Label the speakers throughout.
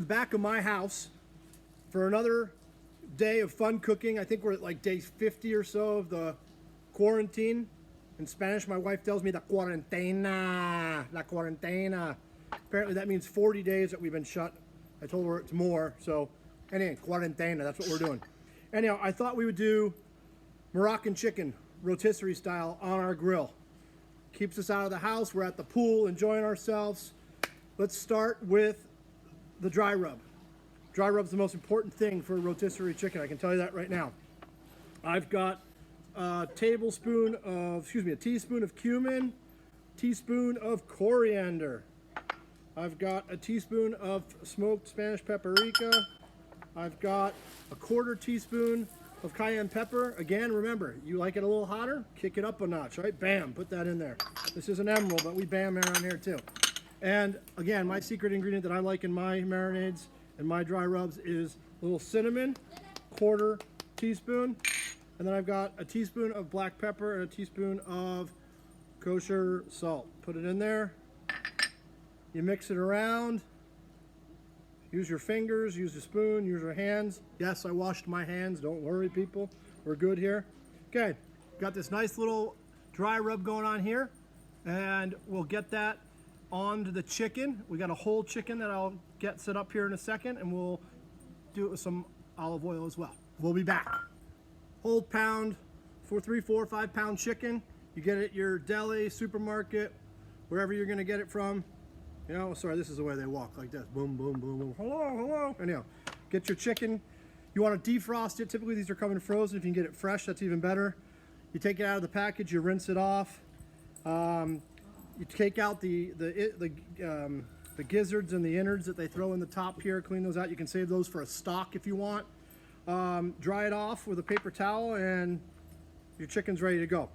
Speaker 1: the back of my house for another day of fun cooking. I think we're at like day 50 or so of the quarantine. In Spanish, my wife tells me la cuarentena, la cuarentena. Apparently that means 40 days that we've been shut. I told her it's more, so anyway, cuarentena, that's what we're doing. Anyhow, I thought we would do Moroccan chicken, rotisserie style, on our grill. Keeps us out of the house, we're at the pool, enjoying ourselves. Let's start with the dry rub. Dry rub's the most important thing for rotisserie chicken, I can tell you that right now. I've got a teaspoon of cumin, teaspoon of coriander. I've got a teaspoon of smoked Spanish paprika. I've got a quarter teaspoon of cayenne pepper. Again, remember, you like it a little hotter, kick it up a notch, right? Bam, put that in there. This is an emerald, but we bam around here too. And again, my secret ingredient that I like in my marinades and my dry rubs is a little cinnamon, quarter teaspoon. And then I've got a teaspoon of black pepper and a teaspoon of kosher salt. Put it in there. You mix it around. Use your fingers, use a spoon, use your hands. Yes, I washed my hands. Don't worry, people. We're good here. Okay, got this nice little dry rub going on here. And we'll get that onto the chicken. We got a whole chicken that I'll get set up here in a second, and we'll do it with some olive oil as well. We'll be back. Whole pound, 3, 4, 5 pound chicken. You get it at your deli, supermarket, wherever you're gonna get it from. You know, sorry, this is the way they walk, like this. Boom, boom, boom, boom. Hello, hello. Anyhow, get your chicken. You want to defrost it. Typically, these are coming frozen. If you can get it fresh, that's even better. You take it out of the package. You rinse it off. You take out the gizzards and the innards that they throw in the top here. Clean those out. You can save those for a stock if you want. Dry it off with a paper towel, and your chicken's ready to go.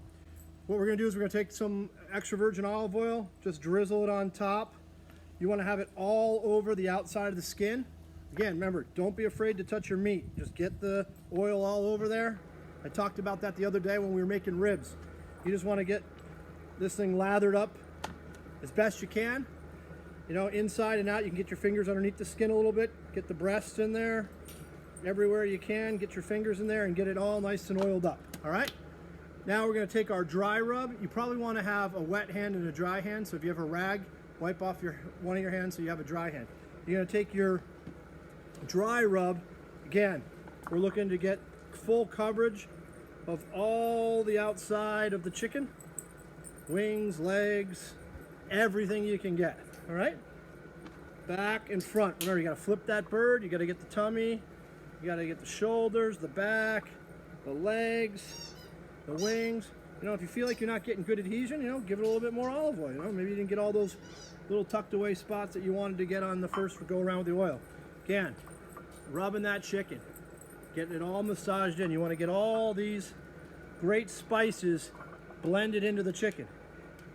Speaker 1: What we're going to do is we're going to take some extra virgin olive oil, just drizzle it on top. You want to have it all over the outside of the skin. Again, remember, don't be afraid to touch your meat. Just get the oil all over there. I talked about that the other day when we were making ribs. You just want to get this thing lathered up as best you can. You know, inside and out. You can get your fingers underneath the skin a little bit. Get the breasts in there. Everywhere you can, get your fingers in there and get it all nice and oiled up. All right? Now we're going to take our dry rub. You probably want to have a wet hand and a dry hand. So if you have a rag, wipe off one of your hands so you have a dry hand. You're going to take your dry rub. Again, we're looking to get full coverage of all the outside of the chicken. Wings, legs, everything you can get. All right? Back and front. Remember, you got to flip that bird. You got to get the tummy. You got to get the shoulders, the back, the legs, the wings. You know, if you feel like you're not getting good adhesion, you know, give it a little bit more olive oil. You know, maybe you didn't get all those little tucked away spots that you wanted to get on the first go around with the oil. Again, rubbing that chicken, getting it all massaged in. You want to get all these great spices blended into the chicken.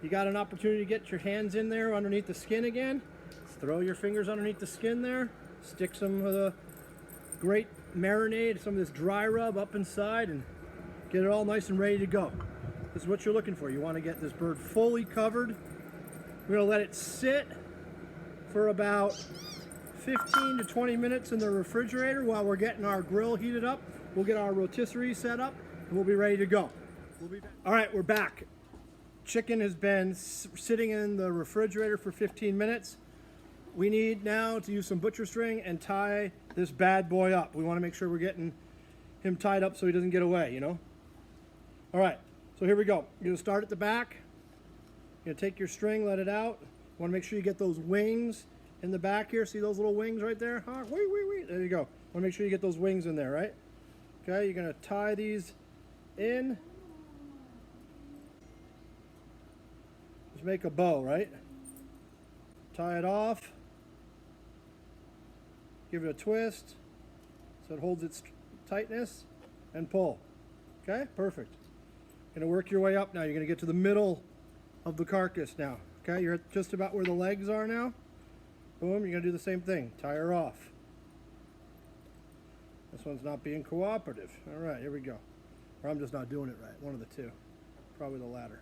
Speaker 1: You got an opportunity to get your hands in there underneath the skin again. Throw your fingers underneath the skin there. Stick some of the great marinade, some of this dry rub up inside, and get it all nice and ready to go. This is what you're looking for. You want to get this bird fully covered. We're going to let it sit for about 15 to 20 minutes in the refrigerator while we're getting our grill heated up. We'll get our rotisserie set up, and we'll be ready to go. We'll be back. All right, we're back. Chicken has been sitting in the refrigerator for 15 minutes. We need now to use some butcher string and tie this bad boy up. We want to make sure we're getting him tied up so he doesn't get away, you know? All right, so here we go. You're going to start at the back. You're going to take your string, let it out. You want to make sure you get those wings in the back here. See those little wings right there? Huh? Wee, wee, wee. There you go. Want to make sure you get those wings in there, right? Okay, you're going to tie these in. Just make a bow, right? Tie it off. Give it a twist so it holds its tightness, and pull. Okay, perfect. You're going to work your way up now. You're going to get to the middle of the carcass now. Okay, you're at just about where the legs are now. Boom, you're going to do the same thing. Tie her off. This one's not being cooperative. All right, here we go. Or I'm just not doing it right. One of the two. Probably the latter.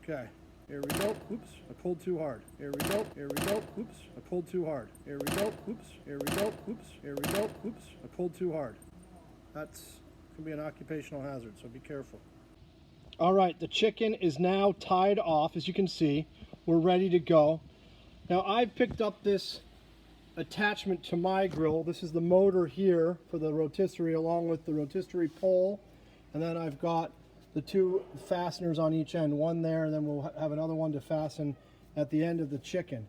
Speaker 1: Okay, Here we go. Oops, I pulled too hard. Here we go. Here we go. Oops, I pulled too hard. Here we go. Oops, here we go. Oops, here we go. Oops, I pulled too hard. That's can be an occupational hazard, so be careful. All right, the chicken is now tied off. As you can see, we're ready to go. Now I've picked up this attachment to my grill. This is the motor here for the rotisserie, along with the rotisserie pole, and then I've got the two fasteners on each end, one there, and then we'll have another one to fasten at the end of the chicken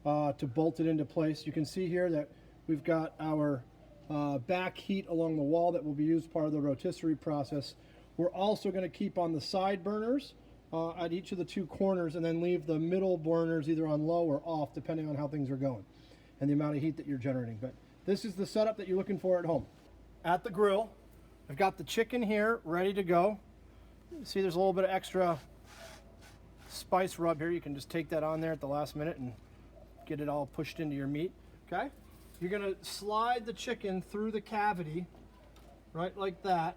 Speaker 1: to bolt it into place. You can see here that we've got our back heat along the wall that will be used part of the rotisserie process. We're also going to keep on the side burners at each of the two corners, and then leave the middle burners either on low or off, depending on how things are going and the amount of heat that you're generating. But this is the setup that you're looking for at home. At the grill, I've got the chicken here ready to go. See, there's a little bit of extra spice rub here. You can just take that on there at the last minute and get it all pushed into your meat. Okay? You're going to slide the chicken through the cavity, right like that.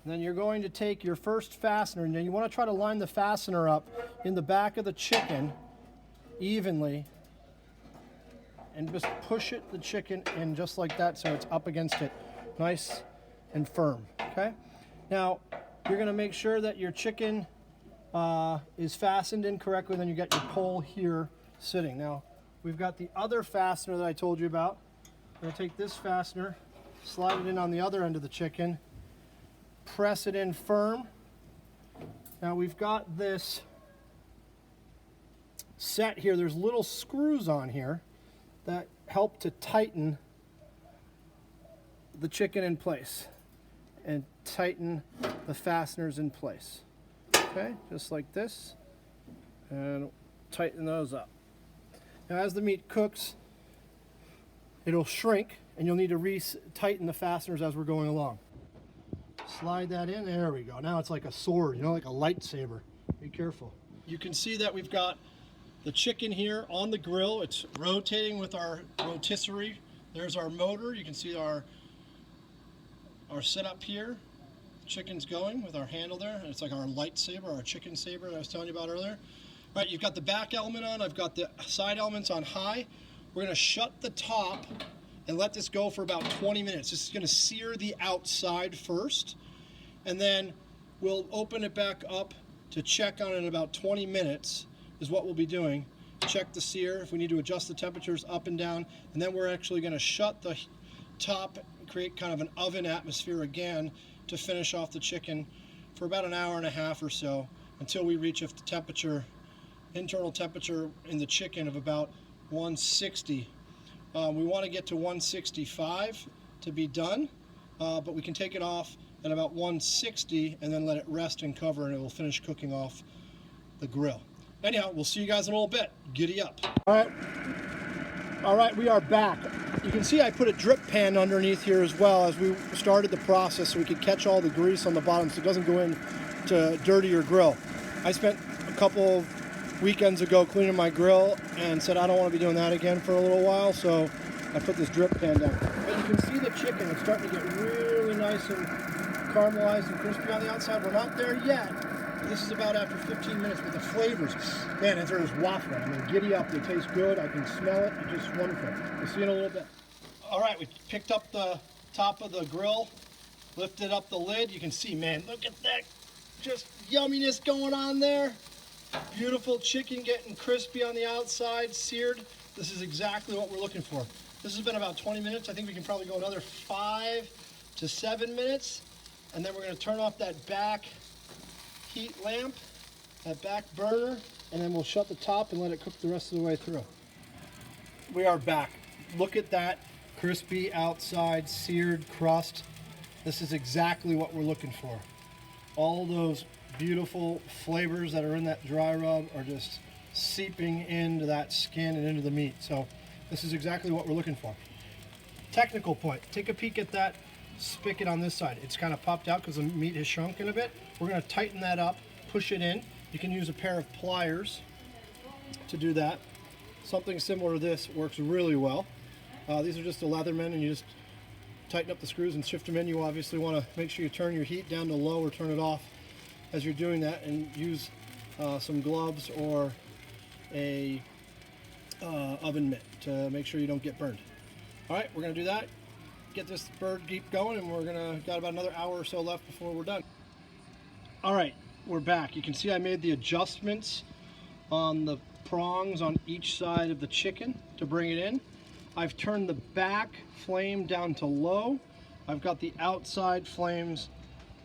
Speaker 1: And then you're going to take your first fastener, and then you want to try to line the fastener up in the back of the chicken evenly, and just push the chicken in just like that, so it's up against it nice and firm. Okay? Now you're going to make sure that your chicken is fastened in correctly. Then you got your pole here sitting. Now we've got the other fastener that I told you about. I'm going to take this fastener, slide it in on the other end of the chicken, press it in firm. Now we've got this set here. There's little screws on here that help to tighten the chicken in place and tighten the fasteners in place. Okay, just like this, and tighten those up. Now as the meat cooks, it'll shrink, and you'll need to tighten the fasteners as we're going along. Slide that in, there we go. Now it's like a sword, you know, like a lightsaber. Be careful. You can see that we've got the chicken here on the grill. It's rotating with our rotisserie. There's our motor. You can see our setup here. Chicken's going with our handle there. It's like our lightsaber, our chicken saber that I was telling you about earlier. All right, you've got the back element on. I've got the side elements on high. We're going to shut the top and let this go for about 20 minutes. This is going to sear the outside first, and then we'll open it back up to check on it in about 20 minutes is what we'll be doing. Check the sear, if we need to adjust the temperatures up and down, and then we're actually going to shut the top, create kind of an oven atmosphere again to finish off the chicken for about an hour and a half or so until we reach a temperature, internal temperature in the chicken of about 160. We want to get to 165 to be done, but we can take it off at about 160 and then let it rest and cover, and it will finish cooking off the grill. Anyhow, we'll see you guys in a little bit. Giddy up. All right, we are back. You can see I put a drip pan underneath here as well as we started the process, so we could catch all the grease on the bottom so it doesn't go in to dirty your grill. I spent a couple of weekends ago cleaning my grill and said I don't want to be doing that again for a little while, so I put this drip pan down. But you can see the chicken is starting to get really nice and caramelized and crispy on the outside. We're not there yet. This is about after 15 minutes, but the flavors, man, they're just waffling. I mean, giddy up. They taste good. I can smell it. It's just wonderful. We'll see you in a little bit. All right, we picked up the top of the grill, lifted up the lid. You can see, man, look at that just yumminess going on there. Beautiful chicken getting crispy on the outside, seared. This is exactly what we're looking for. This has been about 20 minutes. I think we can probably go another 5 to 7 minutes. And then we're going to turn off that back heat lamp, that back burner, and then we'll shut the top and let it cook the rest of the way through. We are back. Look at that crispy outside seared crust. This is exactly what we're looking for. All those beautiful flavors that are in that dry rub are just seeping into that skin and into the meat. So this is exactly what we're looking for. Technical point, take a peek at that spigot on this side. It's kind of popped out because the meat has shrunken a bit. We're going to tighten that up, push it in. You can use a pair of pliers to do that. Something similar to this works really well. These are just the Leatherman, and you just tighten up the screws and shift them in. You obviously want to make sure you turn your heat down to low or turn it off as you're doing that, and use some gloves or a oven mitt to make sure you don't get burned. All right, we're gonna do that. Get this bird keep going, and we're gonna got about another hour or so left before we're done. All right, we're back. You can see I made the adjustments on the prongs on each side of the chicken to bring it in. I've turned the back flame down to low. I've got the outside flames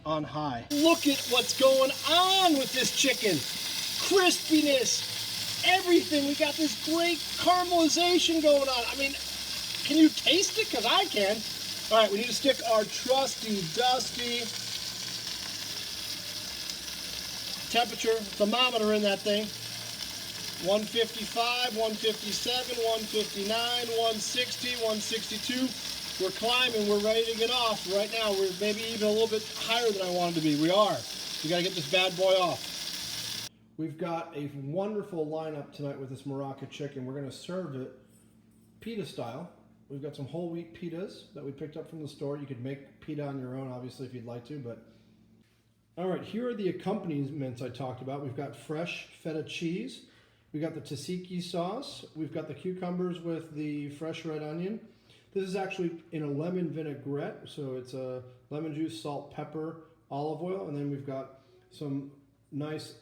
Speaker 1: on high. Look at what's going on with this chicken. Crispiness, everything. We got this great caramelization going on. I mean, can you taste it? Because I can. All right, we need to stick our trusty, dusty temperature thermometer in that thing. 155, 157, 159, 160, 162. We're climbing, we're ready to get off. Right now, we're maybe even a little bit higher than I wanted to be. We are. We gotta get this bad boy off. We've got a wonderful lineup tonight with this Morocco chicken. We're gonna serve it pita style. We've got some whole wheat pitas that we picked up from the store. You could make pita on your own, obviously, if you'd like to, but. All right, here are the accompaniments I talked about. We've got fresh feta cheese. We got the tzatziki sauce. We've got the cucumbers with the fresh red onion. This is actually in a lemon vinaigrette, so it's a lemon juice, salt, pepper, olive oil, and then we've got some nice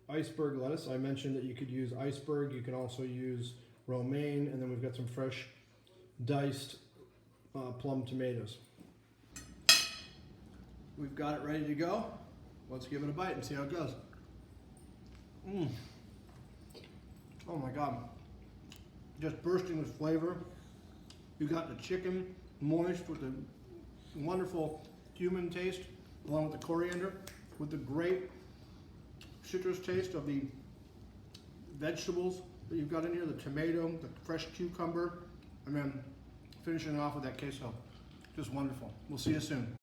Speaker 1: iceberg lettuce. I mentioned that you could use iceberg. You can also use romaine, and then we've got some fresh diced plum tomatoes. We've got it ready to go. Let's give it a bite and see how it goes. Oh my God. Just bursting with flavor. You got the chicken moist with the wonderful cumin taste, along with the coriander, with the great citrus taste of the vegetables that you've got in here, the tomato, the fresh cucumber, and then finishing it off with that queso. Just wonderful. We'll see you soon.